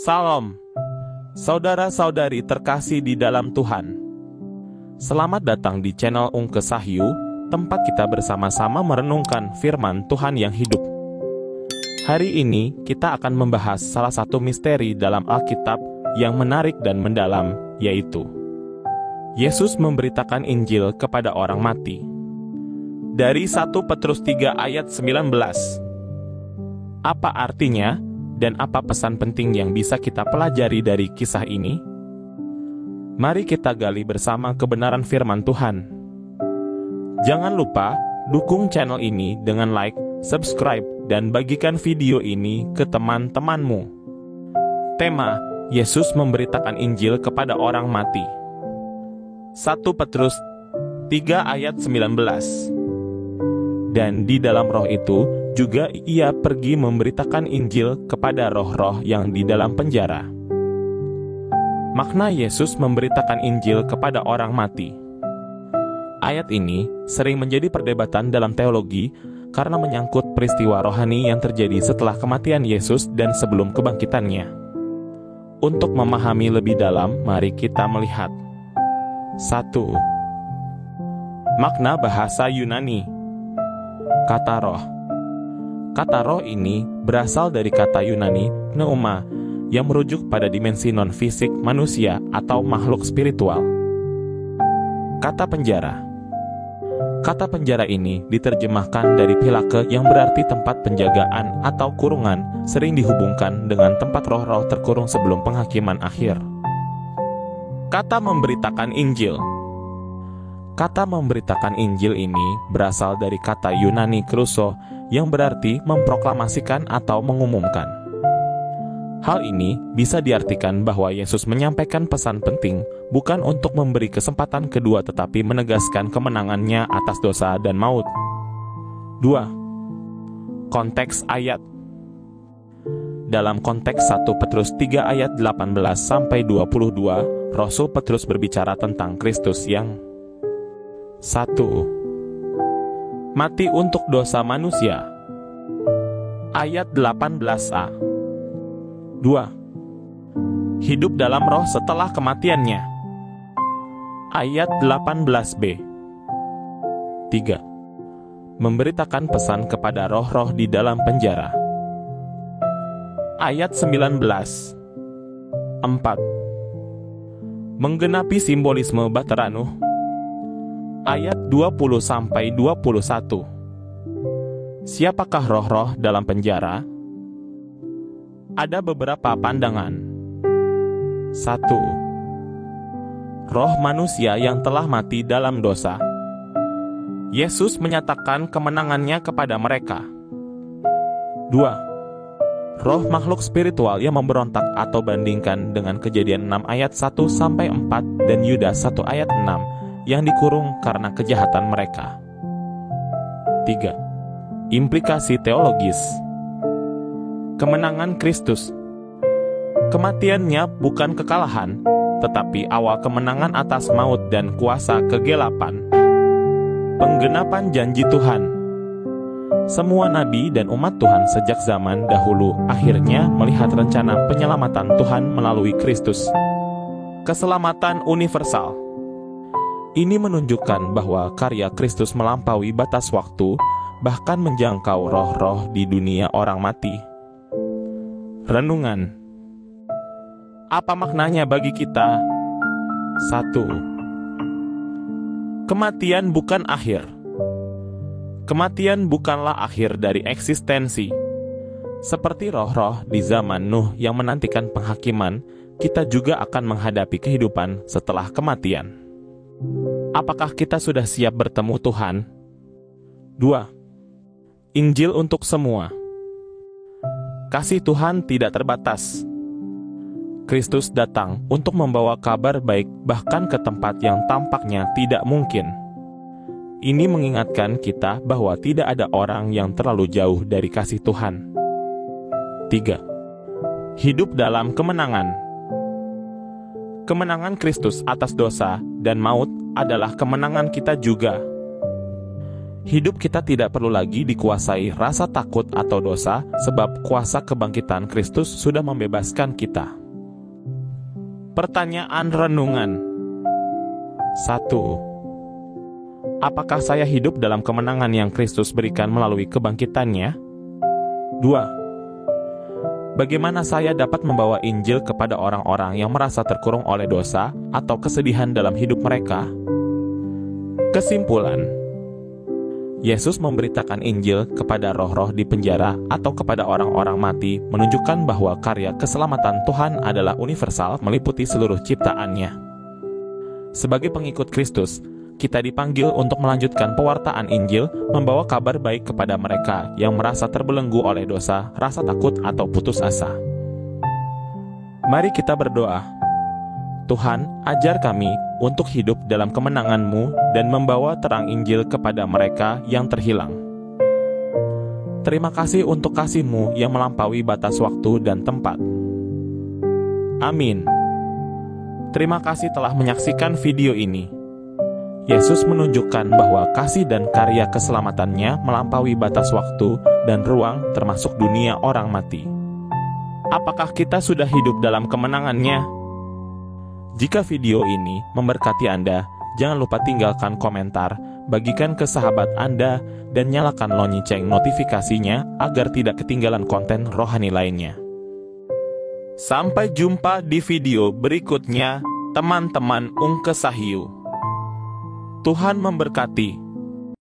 Salam, saudara-saudari terkasih di dalam Tuhan. Selamat datang di channel Ungke Sahyu, tempat kita bersama-sama merenungkan firman Tuhan yang hidup. Hari ini kita akan membahas salah satu misteri dalam Alkitab yang menarik dan mendalam, yaitu Yesus memberitakan Injil kepada orang mati. Dari 1 Petrus 3 ayat 19. Apa artinya? Dan apa pesan penting yang bisa kita pelajari dari kisah ini? Mari kita gali bersama kebenaran firman Tuhan. Jangan lupa dukung channel ini dengan like, subscribe, dan bagikan video ini ke teman-temanmu. Tema: Yesus memberitakan Injil kepada orang mati. 1 Petrus 3 ayat 19. Dan di dalam roh itu juga ia pergi memberitakan Injil kepada roh-roh yang di dalam penjara. Makna Yesus memberitakan Injil kepada orang mati. Ayat ini sering menjadi perdebatan dalam teologi karena menyangkut peristiwa rohani yang terjadi setelah kematian Yesus dan sebelum kebangkitannya. Untuk memahami lebih dalam, mari kita melihat. 1. Makna bahasa Yunani. Kata roh. Kata roh ini berasal dari kata Yunani pneuma yang merujuk pada dimensi non-fisik manusia atau makhluk spiritual. Kata penjara. Kata penjara ini diterjemahkan dari pilake yang berarti tempat penjagaan atau kurungan, sering dihubungkan dengan tempat roh-roh terkurung sebelum penghakiman akhir. Kata memberitakan Injil. Kata memberitakan Injil ini berasal dari kata Yunani kruso yang berarti memproklamasikan atau mengumumkan. Hal ini bisa diartikan bahwa Yesus menyampaikan pesan penting bukan untuk memberi kesempatan kedua tetapi menegaskan kemenangannya atas dosa dan maut. 2. Konteks ayat. Dalam konteks 1 Petrus 3 ayat 18-22, Rasul Petrus berbicara tentang Kristus yang 1. Mati untuk dosa manusia. Ayat 18a. 2. Hidup dalam roh setelah kematiannya. Ayat 18b. 3. Memberitakan pesan kepada roh-roh di dalam penjara. Ayat 19. 4. Menggenapi simbolisme Bahtera Nuh. Ayat 20-21. Siapakah roh-roh dalam penjara? Ada beberapa pandangan. 1. Roh manusia yang telah mati dalam dosa. Yesus menyatakan kemenangannya kepada mereka. 2. Roh makhluk spiritual yang memberontak atau bandingkan dengan Kejadian 6 ayat 1-4 dan Yudas 1 ayat 6 yang dikurung karena kejahatan mereka. 3. Implikasi teologis. Kemenangan Kristus. Kematiannya bukan kekalahan, tetapi awal kemenangan atas maut dan kuasa kegelapan. Penggenapan janji Tuhan. Semua nabi dan umat Tuhan sejak zaman dahulu akhirnya melihat rencana penyelamatan Tuhan melalui Kristus. Keselamatan universal. Ini menunjukkan bahwa karya Kristus melampaui batas waktu, bahkan menjangkau roh-roh di dunia orang mati. Renungan. Apa maknanya bagi kita? 1. Kematian bukan akhir. Kematian bukanlah akhir dari eksistensi. Seperti roh-roh di zaman Nuh yang menantikan penghakiman, kita juga akan menghadapi kehidupan setelah kematian. Apakah kita sudah siap bertemu Tuhan? 2. Injil untuk semua. Kasih Tuhan tidak terbatas. Kristus datang untuk membawa kabar baik bahkan ke tempat yang tampaknya tidak mungkin. Ini mengingatkan kita bahwa tidak ada orang yang terlalu jauh dari kasih Tuhan. 3. Hidup dalam kemenangan. Kemenangan Kristus atas dosa dan maut adalah kemenangan kita juga. hidup kita tidak perlu lagi dikuasai rasa takut atau dosa, sebab kuasa kebangkitan Kristus sudah membebaskan kita. Pertanyaan renungan. 1. Apakah saya hidup dalam kemenangan yang Kristus berikan melalui kebangkitannya? 2. Bagaimana saya dapat membawa Injil kepada orang-orang yang merasa terkurung oleh dosa atau kesedihan dalam hidup mereka? Kesimpulan: Yesus memberitakan Injil kepada roh-roh di penjara atau kepada orang-orang mati, menunjukkan bahwa karya keselamatan Tuhan adalah universal, meliputi seluruh ciptaannya. Sebagai pengikut Kristus, kita dipanggil untuk melanjutkan pewartaan Injil, membawa kabar baik kepada mereka yang merasa terbelenggu oleh dosa, rasa takut, atau putus asa. Mari kita berdoa. Tuhan, ajar kami untuk hidup dalam kemenangan-Mu dan membawa terang Injil kepada mereka yang terhilang. Terima kasih untuk kasih-Mu yang melampaui batas waktu dan tempat. Amin. Terima kasih telah menyaksikan video ini. Yesus menunjukkan bahwa kasih dan karya keselamatannya melampaui batas waktu dan ruang, termasuk dunia orang mati. Apakah kita sudah hidup dalam kemenangannya? Jika video ini memberkati Anda, jangan lupa tinggalkan komentar, bagikan ke sahabat Anda, dan nyalakan lonceng notifikasinya agar tidak ketinggalan konten rohani lainnya. Sampai jumpa di video berikutnya, teman-teman Ung Kesahiu. Tuhan memberkati.